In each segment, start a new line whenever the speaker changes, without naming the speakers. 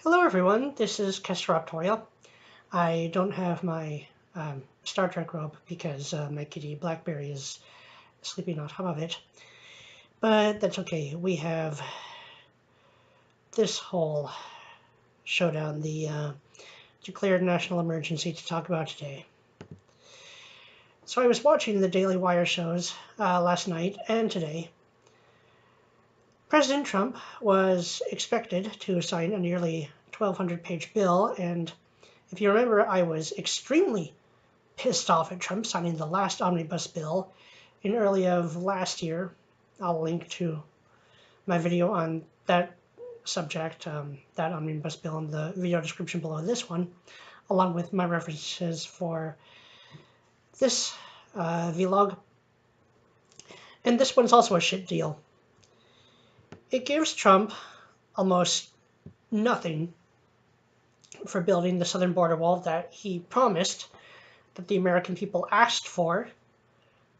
Hello everyone, this is Kestraptoria. I don't have my Star Trek robe because my kitty Blackberry is sleeping on top of it. But that's okay, we have this whole showdown, the declared national emergency to talk about today. So I was watching the Daily Wire shows last night and today. President Trump was expected to sign a nearly 1,200-page bill, and if you remember, I was extremely pissed off at Trump signing the last Omnibus Bill in early of last year. I'll link to my video on that subject, that Omnibus Bill, in the video description below this one, along with my references for this vlog. And this one's also a shit deal. It gives Trump almost nothing for building the southern border wall that he promised, that the American people asked for,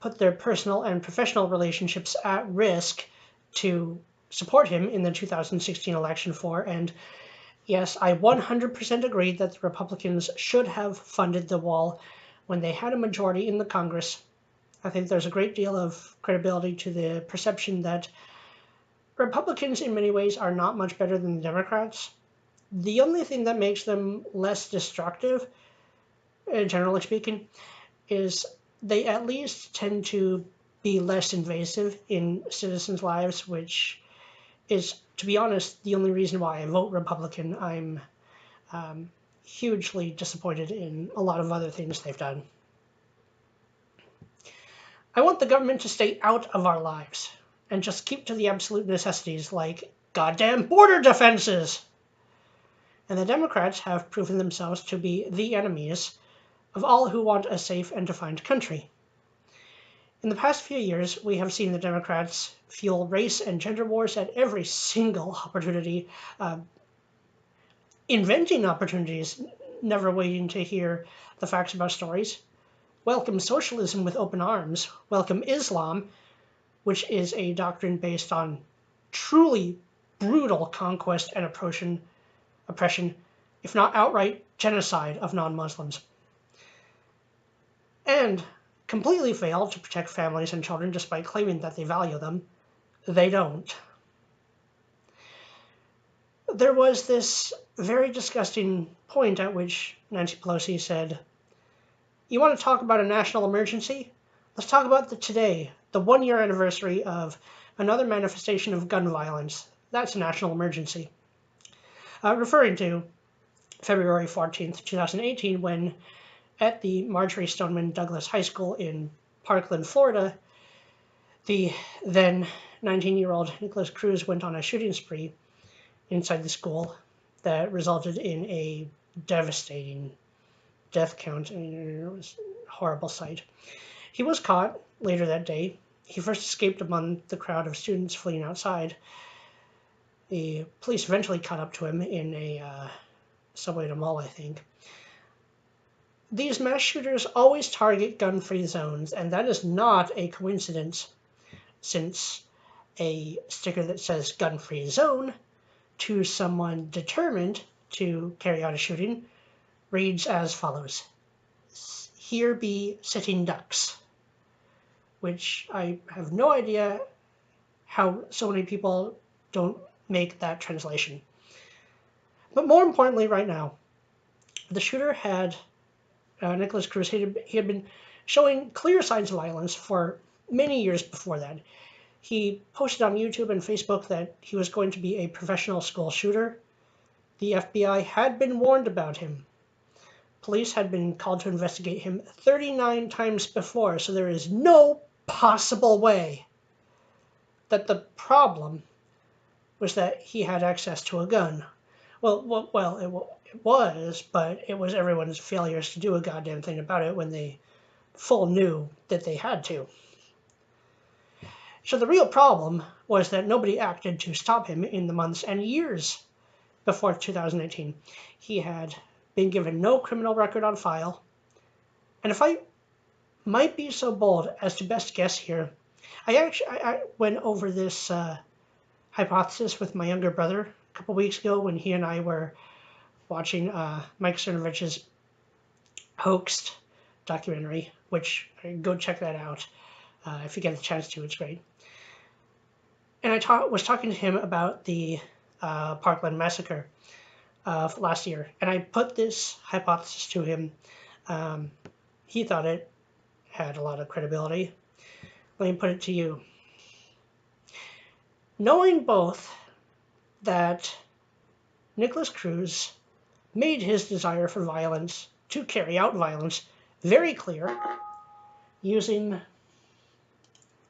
put their personal and professional relationships at risk to support him in the 2016 election for. And yes, I 100% agree that the Republicans should have funded the wall when they had a majority in the Congress. I think there's a great deal of credibility to the perception that Republicans in many ways are not much better than the Democrats. The only thing that makes them less destructive, generally speaking, is they at least tend to be less invasive in citizens' lives, which is, to be honest, the only reason why I vote Republican. I'm hugely disappointed in a lot of other things they've done. I want the government to stay out of our lives and just keep to the absolute necessities like goddamn border defenses. And the Democrats have proven themselves to be the enemies of all who want a safe and defined country. In the past few years, we have seen the Democrats fuel race and gender wars at every single opportunity, inventing opportunities, never waiting to hear the facts about stories. Welcome socialism with open arms. Welcome Islam, which is a doctrine based on truly brutal conquest and oppression, if not outright genocide of non-Muslims. And completely fail to protect families and children despite claiming that they value them. They don't. There was this very disgusting point at which Nancy Pelosi said, "You want to talk about a national emergency? Let's talk about today, the one-year anniversary of another manifestation of gun violence. That's a national emergency." Referring to February 14th, 2018, when at the Marjorie Stoneman Douglas High School in Parkland, Florida, the then 19-year-old Nicholas Cruz went on a shooting spree inside the school that resulted in a devastating death count. It was a horrible sight. He was caught later that day. He first escaped among the crowd of students fleeing outside. The police eventually caught up to him in a subway at a mall, I think. These mass shooters always target gun-free zones, and that is not a coincidence, since a sticker that says gun-free zone to someone determined to carry out a shooting reads as follows: "Here be sitting ducks," which I have no idea how so many people don't make that translation. But more importantly right now, the shooter had, Nicholas Cruz, he had been showing clear signs of violence for many years before that. He posted on YouTube and Facebook that he was going to be a professional school shooter. The FBI had been warned about him. Police had been called to investigate him 39 times before, so there is no possible way that the problem was that he had access to a gun. Well, it was, but it was everyone's failures to do a goddamn thing about it when they full knew that they had to. So the real problem was that nobody acted to stop him in the months and years before 2018. He had been given no criminal record on file. And if I might be so bold as to best guess here, I went over this hypothesis with my younger brother a couple weeks ago when he and I were watching Mike Cernovich's Hoaxed documentary, which go check that out if you get the chance to. It's great. And I was talking to him about the Parkland massacre last year, and I put this hypothesis to him. He thought it had a lot of credibility. Let me put it to you. Knowing both that Nicholas Cruz made his desire for violence, to carry out violence, very clear, using...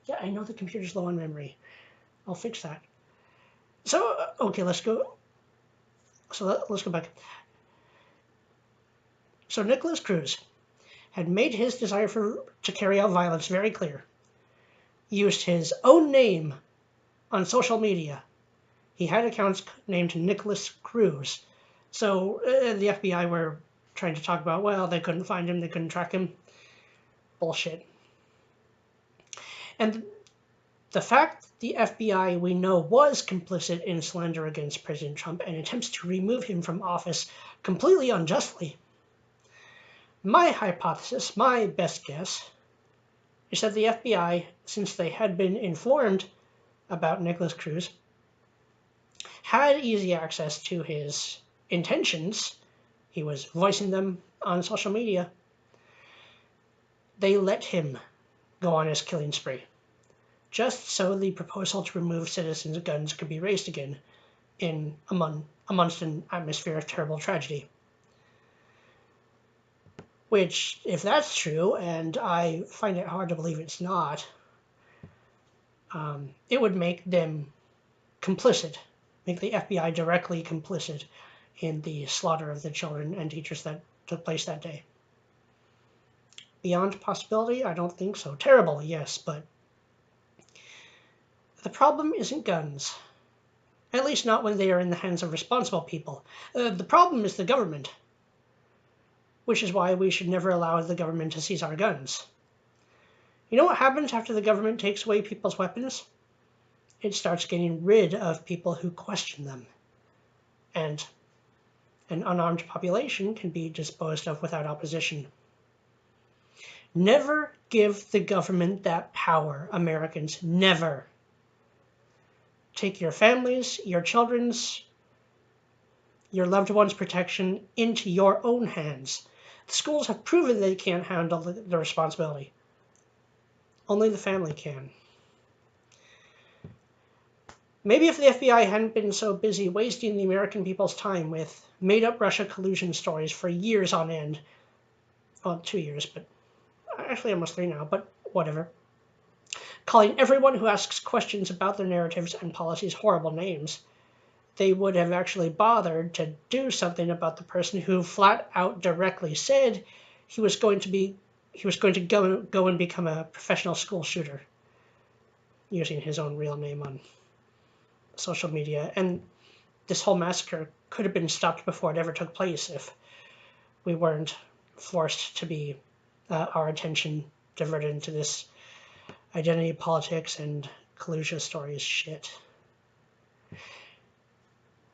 Yeah, I know the computer's low on memory. I'll fix that. So, okay, let's go. So let's go back. So Nicholas Cruz had made his desire to carry out violence very clear. Used his own name on social media. He had accounts named Nicholas Cruz. So the FBI were trying to talk about, well, they couldn't find him, they couldn't track him. Bullshit. And the fact the FBI, we know, was complicit in slander against President Trump and attempts to remove him from office completely unjustly. My hypothesis, my best guess, is that the FBI, since they had been informed about Nicholas Cruz, had easy access to his intentions. He was voicing them on social media. They let him go on his killing spree, just so the proposal to remove citizens' guns could be raised again amongst an atmosphere of terrible tragedy. Which, if that's true, and I find it hard to believe it's not, it would make them complicit, make the FBI directly complicit in the slaughter of the children and teachers that took place that day. Beyond possibility? I don't think so. Terrible, yes, but the problem isn't guns. At least not when they are in the hands of responsible people. The problem is the government, which is why we should never allow the government to seize our guns. You know what happens after the government takes away people's weapons? It starts getting rid of people who question them. And an unarmed population can be disposed of without opposition. Never give the government that power, Americans. Never. Take your families, your children's, your loved ones' protection into your own hands. The schools have proven they can't handle the responsibility. Only the family can. Maybe if the FBI hadn't been so busy wasting the American people's time with made-up Russia collusion stories for years on end, well, 2 years, but actually almost 3 now, but whatever, calling everyone who asks questions about their narratives and policies horrible names, they would have actually bothered to do something about the person who flat out directly said he was going to go and become a professional school shooter, using his own real name on social media. And this whole massacre could have been stopped before it ever took place if we weren't forced to be our attention diverted into this identity politics and collusion stories shit.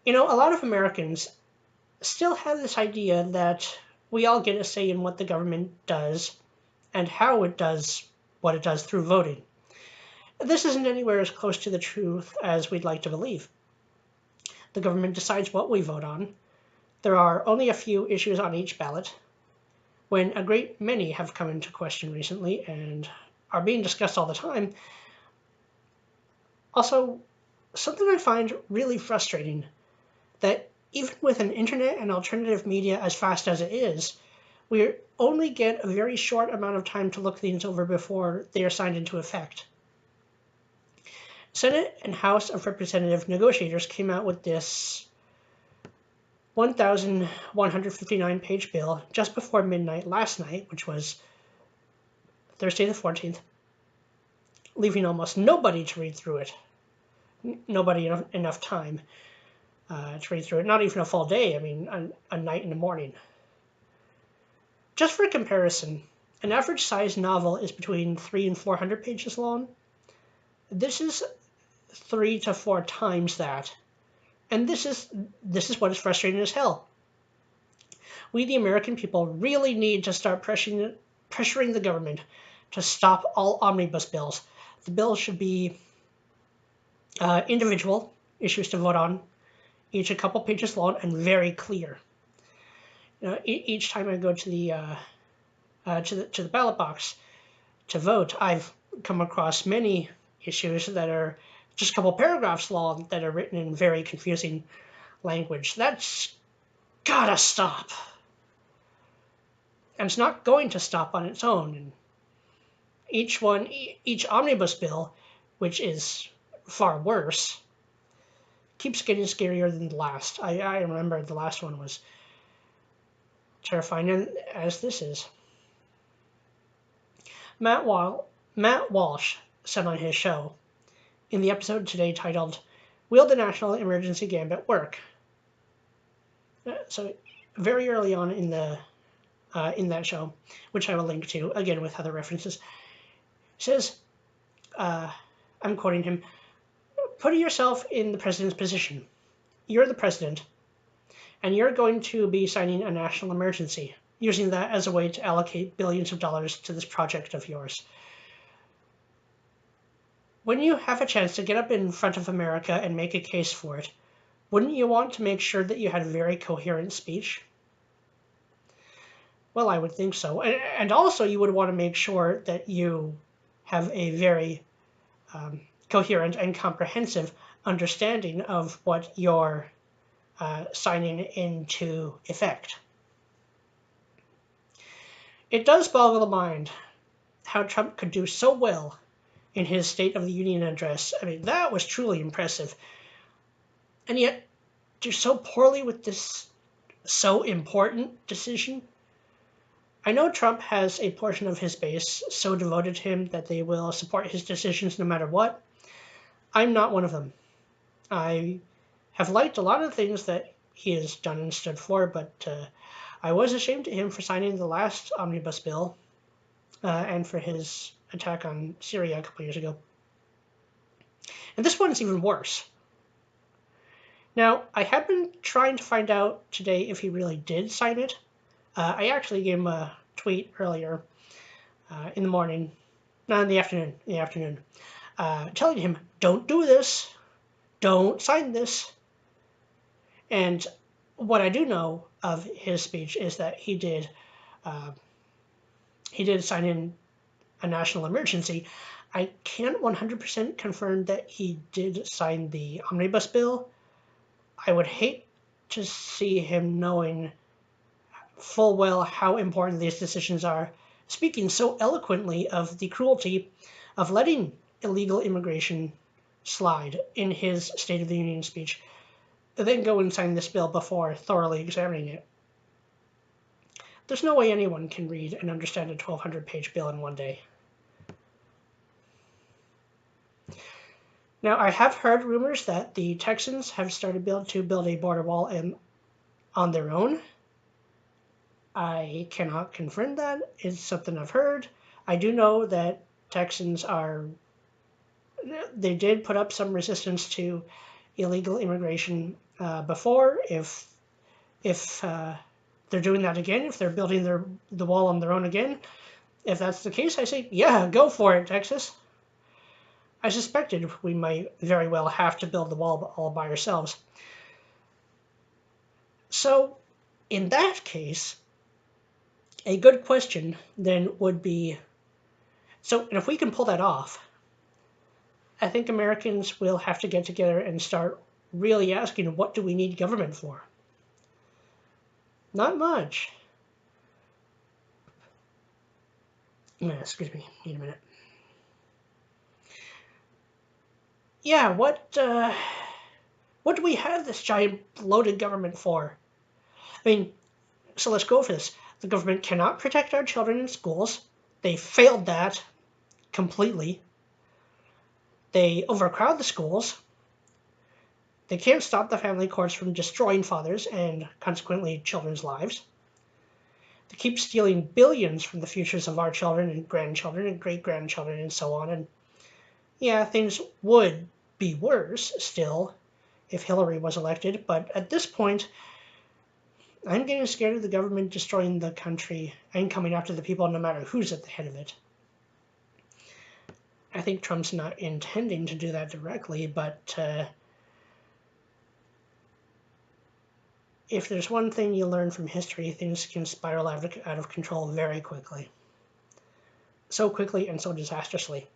You know, a lot of Americans still have this idea that we all get a say in what the government does and how it does what it does through voting. This isn't anywhere as close to the truth as we'd like to believe. The government decides what we vote on. There are only a few issues on each ballot, when a great many have come into question recently and are being discussed all the time. Also, something I find really frustrating, that even with an internet and alternative media as fast as it is, we only get a very short amount of time to look things over before they are signed into effect. Senate and House of Representative negotiators came out with this 1,159-page bill just before midnight last night, which was Thursday the 14th, leaving almost nobody to read through it. Nobody enough time to read through it. Not even a full day, I mean, a night and a morning. Just for comparison, an average size novel is between 300 and 400 pages long. This is 3 to 4 times that. And this is what is frustrating as hell. We, the American people, really need to start pressuring the government to stop all omnibus bills. The bills should be individual issues to vote on, each a couple pages long and very clear. Each time I go to the ballot box to vote, I've come across many issues that are just a couple paragraphs long that are written in very confusing language. That's gotta stop. And it's not going to stop on its own. And each omnibus bill, which is far worse, keeps getting scarier than the last. I remember the last one was terrifying, as this is. Matt Walsh said on his show, in the episode today titled, "Will the National Emergency Gambit Work?" So very early on in that show, which I will link to, again with other references, says, I'm quoting him, "Put yourself in the president's position. You're the president, and you're going to be signing a national emergency, using that as a way to allocate billions of dollars to this project of yours. When you have a chance to get up in front of America and make a case for it, wouldn't you want to make sure that you had a very coherent speech?" Well, I would think so. And also you would want to make sure that you have a very coherent and comprehensive understanding of what you're signing into effect. It does boggle the mind how Trump could do so well in his State of the Union address. I mean, that was truly impressive. And yet, do so poorly with this so important decision. I know Trump has a portion of his base so devoted to him that they will support his decisions no matter what. I'm not one of them. I have liked a lot of things that he has done and stood for, but I was ashamed of him for signing the last omnibus bill and for his attack on Syria a couple years ago. And this one's even worse. Now, I have been trying to find out today if he really did sign it. I actually gave him a tweet earlier in the morning, not in the afternoon, telling him, don't do this, don't sign this. And what I do know of his speech is that he did sign in a national emergency. I can't 100% confirm that he did sign the omnibus bill. I would hate to see him knowing full well how important these decisions are, speaking so eloquently of the cruelty of letting illegal immigration slide in his State of the Union speech, then go and sign this bill before thoroughly examining it. There's no way anyone can read and understand a 1,200-page bill in one day. Now, I have heard rumors that the Texans have started to build a border wall on their own. I cannot confirm that. It's something I've heard. I do know that Texans they did put up some resistance to illegal immigration before. If they're doing that again, if they're building the wall on their own again, if that's the case, I say, yeah, go for it, Texas. I suspected we might very well have to build the wall all by ourselves. So, in that case, a good question then would be, and if we can pull that off, I think Americans will have to get together and start really asking, what do we need government for? Not much. Excuse me, wait a minute. Yeah, what do we have this giant bloated government for? I mean, so let's go for this. The government cannot protect our children in schools. They failed that completely. They overcrowd the schools. They can't stop the family courts from destroying fathers and consequently children's lives. They keep stealing billions from the futures of our children and grandchildren and great-grandchildren and so on. And yeah, things would be worse still if Hillary was elected, but at this point, I'm getting scared of the government destroying the country and coming after the people no matter who's at the head of it. I think Trump's not intending to do that directly, but if there's one thing you learn from history, things can spiral out of control very quickly. So quickly and so disastrously.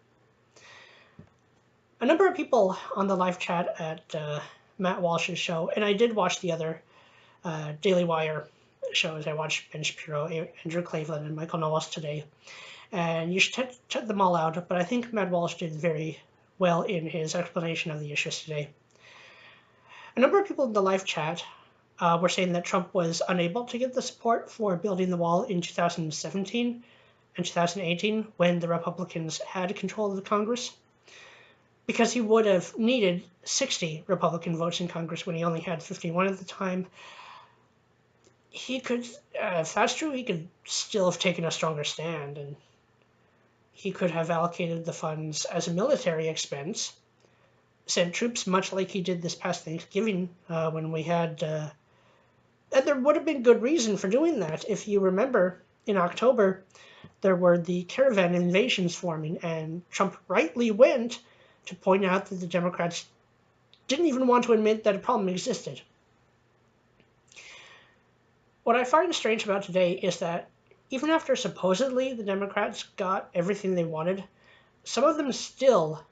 A number of people on the live chat at Matt Walsh's show, and I did watch the other Daily Wire shows. I watched Ben Shapiro, Andrew Cleveland, and Michael Knowles today. And you should check them all out, but I think Matt Walsh did very well in his explanation of the issues today. A number of people in the live chat were saying that Trump was unable to get the support for building the wall in 2017 and 2018 when the Republicans had control of the Congress, because he would have needed 60 Republican votes in Congress when he only had 51 at the time. He could, if that's true, he could still have taken a stronger stand, and he could have allocated the funds as a military expense, sent troops much like he did this past Thanksgiving when we had, and there would have been good reason for doing that. If you remember, in October, there were the caravan invasions forming, and Trump rightly went to point out that the Democrats didn't even want to admit that a problem existed. What I find strange about today is that even after supposedly the Democrats got everything they wanted, some of them still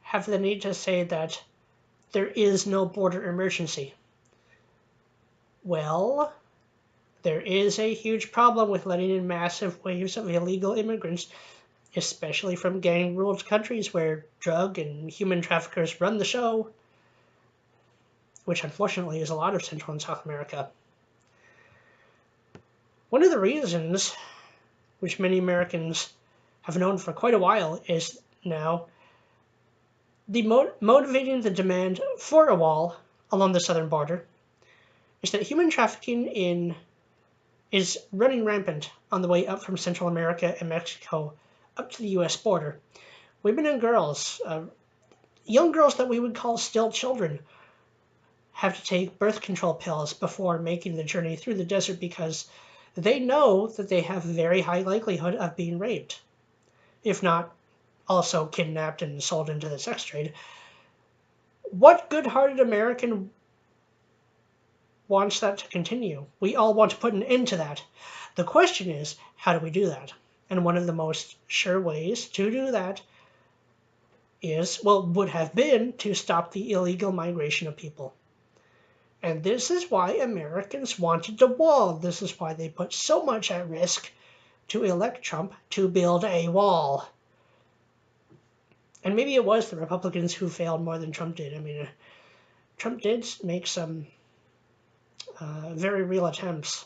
have the need to say that there is no border emergency. Well, there is a huge problem with letting in massive waves of illegal immigrants, especially from gang-ruled countries where drug and human traffickers run the show, which unfortunately is a lot of Central and South America. One of the reasons, which many Americans have known for quite a while, is now the motivating the demand for a wall along the southern border is that human trafficking is running rampant on the way up from Central America and Mexico up to the U.S. border. Women and girls, young girls that we would call still children, have to take birth control pills before making the journey through the desert because they know that they have very high likelihood of being raped, if not also kidnapped and sold into the sex trade. What good-hearted American wants that to continue? We all want to put an end to that. The question is, how do we do that? And one of the most sure ways to do that would have been to stop the illegal migration of people. And this is why Americans wanted the wall. This is why they put so much at risk to elect Trump to build a wall. And maybe it was the Republicans who failed more than Trump did. I mean, Trump did make some very real attempts.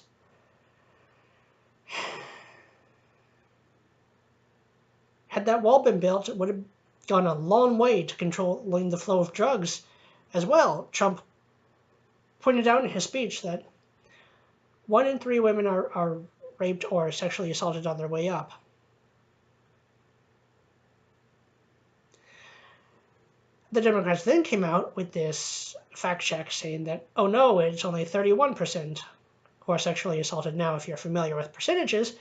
Had that wall been built, it would have gone a long way to controlling the flow of drugs as well. Trump pointed out in his speech that 1 in 3 women are raped or sexually assaulted on their way up. The Democrats then came out with this fact check saying that, oh no, it's only 31% who are sexually assaulted. Now, if you're familiar with percentages,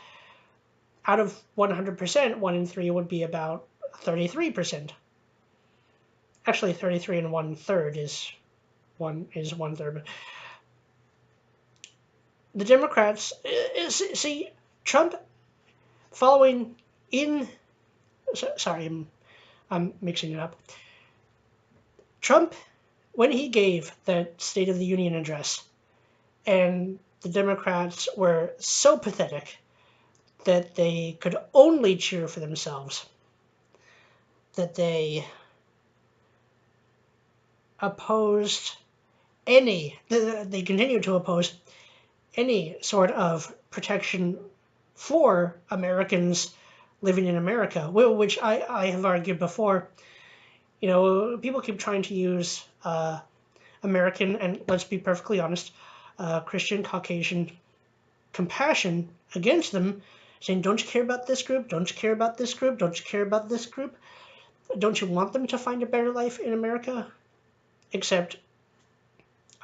out of 100%, 1 in 3 would be about 33%. Actually, 33 and 1/3 is 1/3. But the Democrats, see, Trump following in, sorry, I'm mixing it up. Trump, when he gave the State of the Union address, and the Democrats were so pathetic that they could only cheer for themselves, that they opposed they continued to oppose any sort of protection for Americans living in America, which I have argued before. You know, people keep trying to use American, and let's be perfectly honest, Christian, Caucasian compassion against them, saying, don't you care about this group? Don't you care about this group? Don't you care about this group? Don't you want them to find a better life in America? Except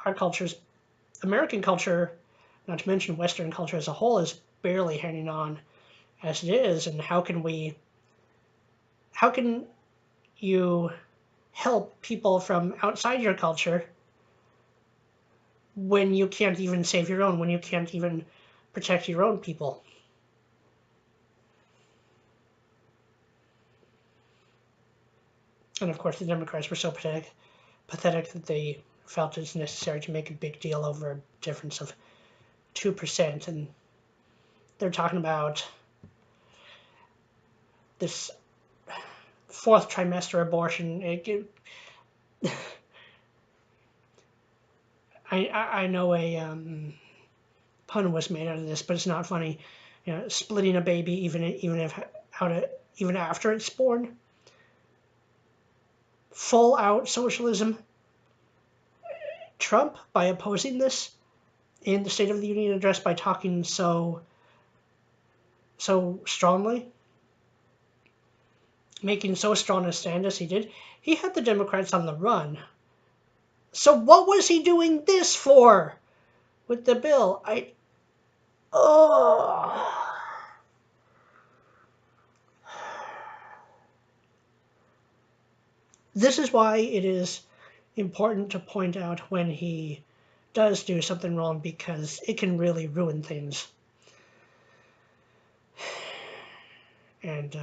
our culture's, American culture not to mention Western culture as a whole, is barely hanging on as it is. And how can you help people from outside your culture when you can't even save your own, when you can't even protect your own people? And of course, the Democrats were so pathetic that they felt it's necessary to make a big deal over a difference of 2%. And they're talking about this fourth trimester abortion. I know a pun was made out of this, but it's not funny. You know, splitting a baby even after it's born. Full out socialism. Trump, by opposing this in the State of the Union address, by talking so strongly, making so strong a stand as he did, he had the Democrats on the run. So what was he doing this for with the bill? This is why it is important to point out when he does do something wrong, because it can really ruin things. And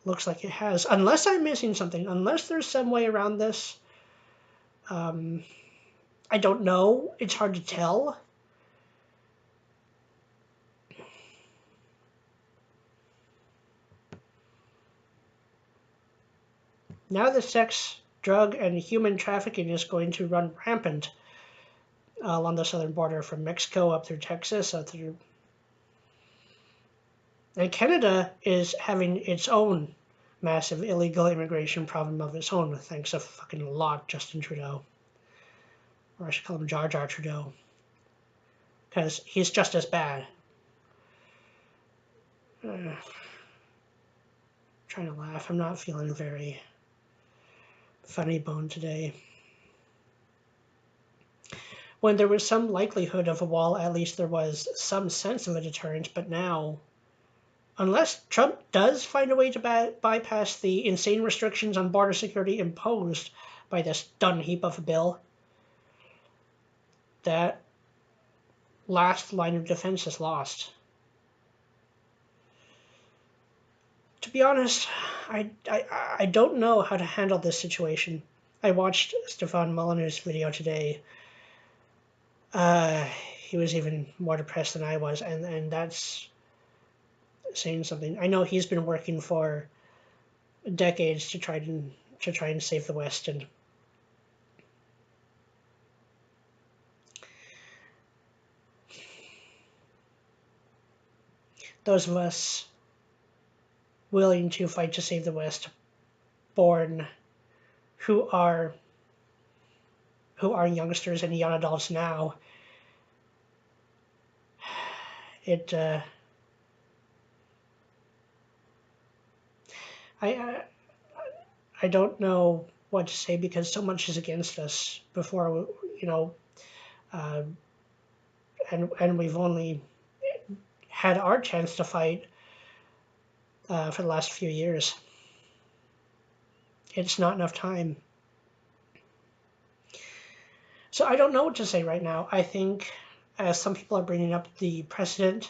looks like it has. Unless I'm missing something, unless there's some way around this, I don't know. It's hard to tell. Now the sex, drug, and human trafficking is going to run rampant along the southern border from Mexico up through Texas, up through... And Canada is having its own massive illegal immigration problem of its own, thanks a fucking lot Justin Trudeau. Or I should call him Jar Jar Trudeau. Because he's just as bad. Trying to laugh. I'm not feeling very funny bone today. When there was some likelihood of a wall, at least there was some sense of a deterrent, but now, unless Trump does find a way to bypass the insane restrictions on border security imposed by this dung heap of a bill, that last line of defense is lost. To be honest, I don't know how to handle this situation. I watched Stefan Molyneux' video today. He was even more depressed than I was, and that's saying something. I know he's been working for decades to try and save the West, and those of us willing to fight to save the West, born who are youngsters and young adults now, I don't know what to say, because so much is against us before, and we've only had our chance to fight for the last few years. It's not enough time. So I don't know what to say right now. I think, as some people are bringing up, the precedent,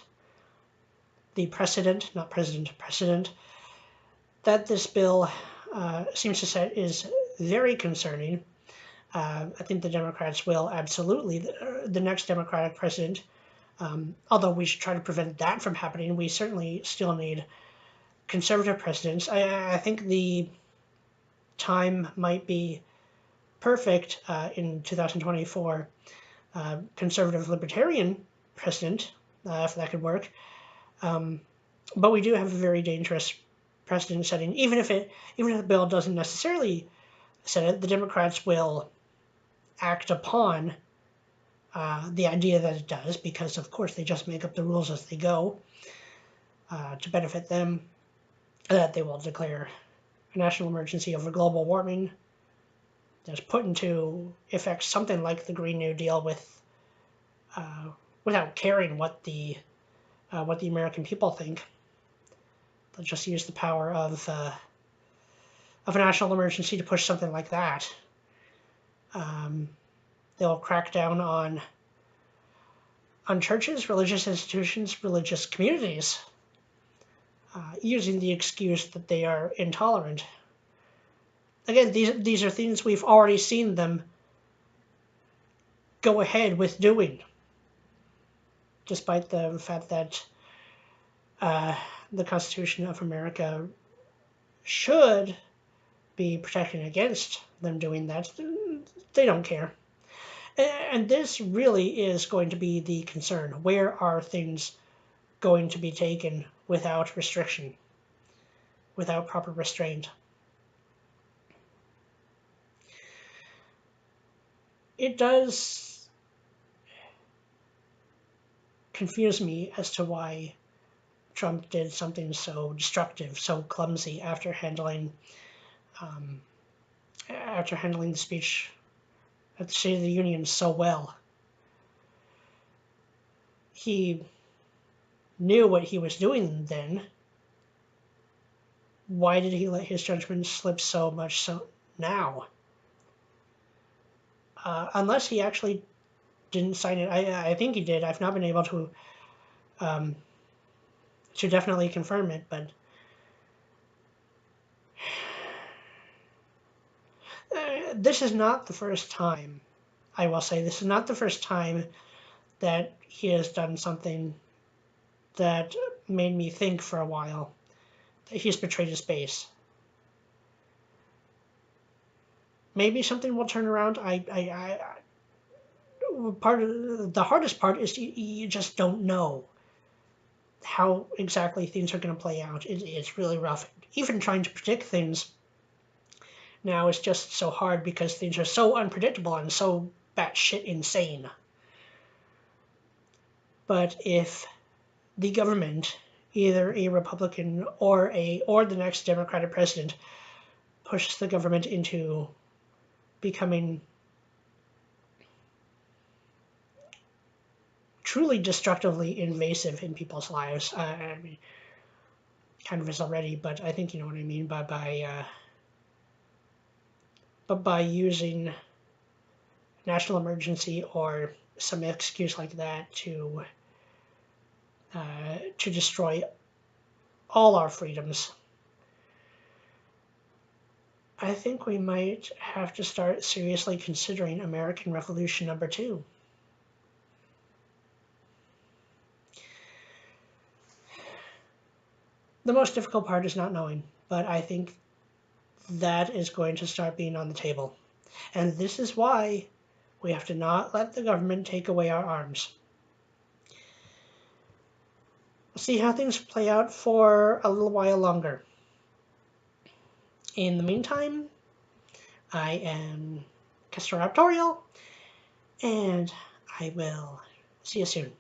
not president, precedent, that this bill seems to set is very concerning. I think the Democrats will absolutely, the next Democratic president, although we should try to prevent that from happening, we certainly still need conservative presidents. I think the time might be perfect in 2024 conservative libertarian president, if that could work. But we do have a very dangerous precedent setting. Even if the bill doesn't necessarily set it, the Democrats will act upon the idea that it does, because of course they just make up the rules as they go to benefit them, that they will declare a national emergency over global warming. That's put into effect something like the Green New Deal with without caring what the American people think. They'll just use the power of a national emergency to push something like that. They'll crack down on churches, religious institutions, religious communities, using the excuse that they are intolerant. Again, these are things we've already seen them go ahead with doing, despite the fact that the Constitution of America should be protecting against them doing that. They don't care. And this really is going to be the concern. Where are things going to be taken without restriction, without proper restraint? It does confuse me as to why Trump did something so destructive, so clumsy after handling the speech at the State of the Union so well. He knew what he was doing then. Why did he let his judgment slip so much so now? Unless he actually didn't sign it. I think he did. I've not been able to definitely confirm it, but this is not the first time, I will say, this is not the first time that he has done something that made me think for a while that he's betrayed his base. Maybe something will turn around. Part of the hardest part is you just don't know how exactly things are going to play out. It's really rough. Even trying to predict things now is just so hard because things are so unpredictable and so batshit insane. But if the government, either a Republican or the next Democratic president, pushes the government into becoming truly destructively invasive in people's lives, I mean, kind of is already, but I think you know what I mean by using national emergency or some excuse like that to destroy all our freedoms. I think we might have to start seriously considering American Revolution number 2. The most difficult part is not knowing, but I think that is going to start being on the table. And this is why we have to not let the government take away our arms. We'll see how things play out for a little while longer. In the meantime, I am Castor Raptorial, and I will see you soon.